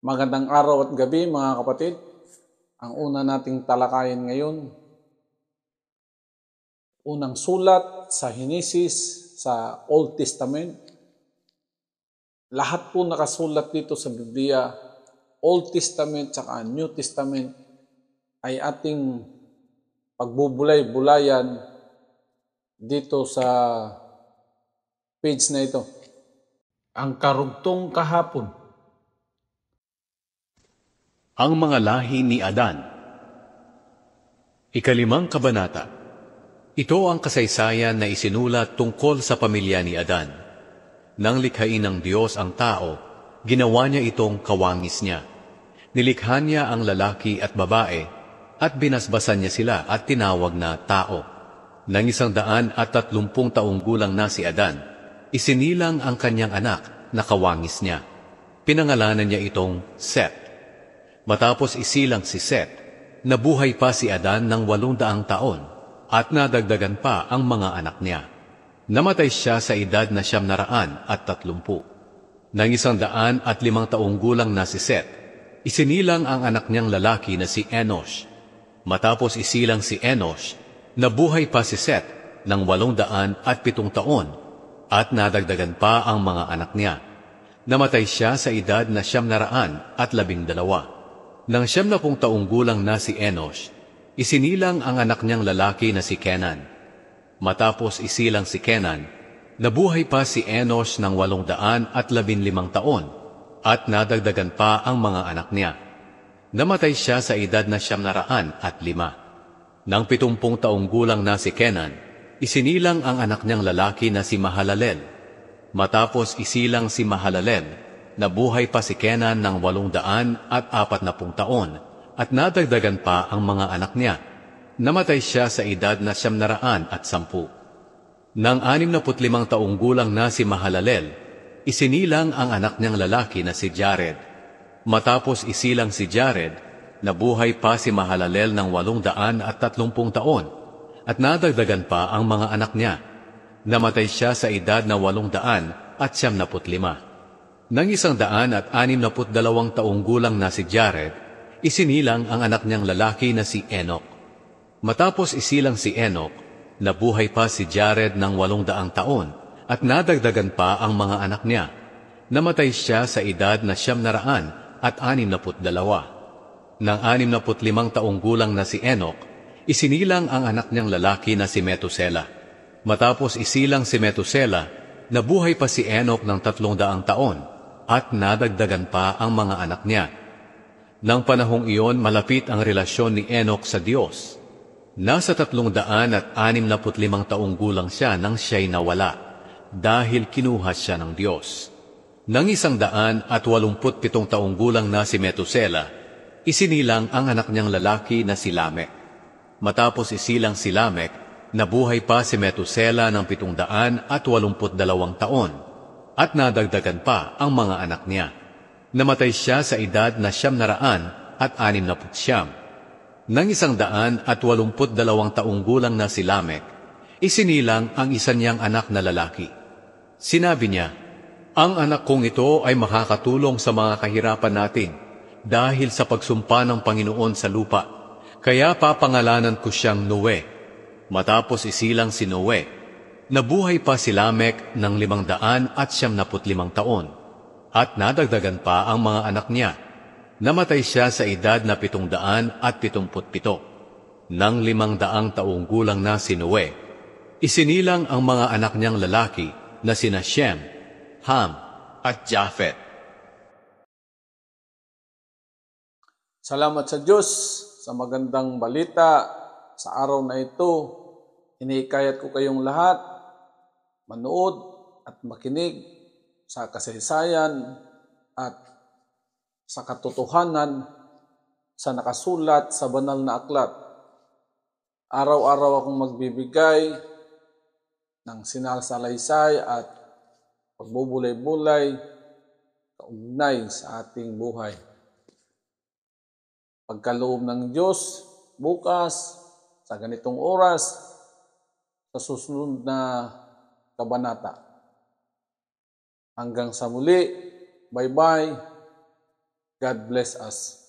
Magandang araw at gabi mga kapatid. Ang una nating talakayin ngayon, unang sulat sa Henesis sa Old Testament. Lahat po nakasulat dito sa Biblia, Old Testament at New Testament, ay ating pagbubulay-bulayan dito sa page na ito. Ang karugtong kahapon. Ang mga lahi ni Adan. Ikalimang kabanata. Ito ang kasaysayan na isinulat tungkol sa pamilya ni Adan. Nang likhain ng Diyos ang tao, ginawa niya itong kawangis niya. Nilikha niya ang lalaki at babae, at binasbasan niya sila at tinawag na tao. Nang 130 taong gulang na si Adan, isinilang ang kanyang anak na kawangis niya. Pinangalanan niya itong Seth. Matapos isilang si Seth, nabuhay pa si Adan ng 800 taon at nadagdagan pa ang mga anak niya. Namatay siya sa edad na 930. Nang 105 taong gulang na si Seth, isinilang ang anak niyang lalaki na si Enosh. Matapos isilang si Enosh, nabuhay pa si Seth ng 807 taon at nadagdagan pa ang mga anak niya. Namatay siya sa edad na 912. Nang 70 taong gulang na si Enosh, isinilang ang anak niyang lalaki na si Kenan. Matapos isilang si Kenan, nabuhay pa si Enosh ng 815 taon at nadagdagan pa ang mga anak niya. Namatay siya sa edad na 905. Nang 70 taong gulang na si Kenan, isinilang ang anak niyang lalaki na si Mahalalel. Matapos isilang si Mahalalel, nabuhay pa si Kenan ng 840 taon at nadagdagan pa ang mga anak niya. Namatay siya sa edad na 910. Nang 65 taong gulang na si Mahalalel, isinilang ang anak niyang lalaki na si Jared. Matapos isilang si Jared, nabuhay pa si Mahalalel ng 830 taon at nadagdagan pa ang mga anak niya. Namatay siya sa edad na 875. Nang 162 taong gulang na si Jared, isinilang ang anak niyang lalaki na si Enoch. Matapos isilang si Enoch, nabuhay pa si Jared ng 800 taon at nadagdagan pa ang mga anak niya. Namatay siya sa edad na 962. Nang 65 taong gulang na si Enoch, isinilang ang anak niyang lalaki na si Metusela. Matapos isilang si Metusela, nabuhay pa si Enoch ng 300 taon at nadagdagan pa ang mga anak niya. Nang panahong iyon, malapit ang relasyon ni Enoch sa Diyos. Nasa 365 taong gulang siya nang siya'y nawala, dahil kinuha siya ng Diyos. Nang 187 taong gulang na si Metusela, isinilang ang anak niyang lalaki na si Lamech. Matapos isilang si Lamech, nabuhay pa si Metusela ng 782 taon, at nadagdagan pa ang mga anak niya. Namatay siya sa edad na 969. Nang 182 taong gulang na si Lamech, isinilang ang isa niyang anak na lalaki. Sinabi niya, "Ang anak kong ito ay makakatulong sa mga kahirapan natin dahil sa pagsumpa ng Panginoon sa lupa. Kaya papangalanan ko siyang Noe." Matapos isilang si Noe, nabuhay pa si Lamech ng 575 taon at nadagdagan pa ang mga anak niya. Namatay siya sa edad na 777. Nang 500 taong gulang na si Noe, isinilang ang mga anak niyang lalaki na sina Shem, Ham at Japhet. Salamat sa Diyos sa magandang balita sa araw na ito. Hinihikayat ko kayong lahat manood at makinig sa kasaysayan at sa katotohanan sa nakasulat sa banal na aklat. Araw-araw akong magbibigay ng sinasalaysay at pagbubulay-bulay kaugnay sa ating buhay. Pagkaloob ng Diyos, bukas, sa ganitong oras, sa susunod na kabanata. Hanggang sa muli, bye-bye. God bless us.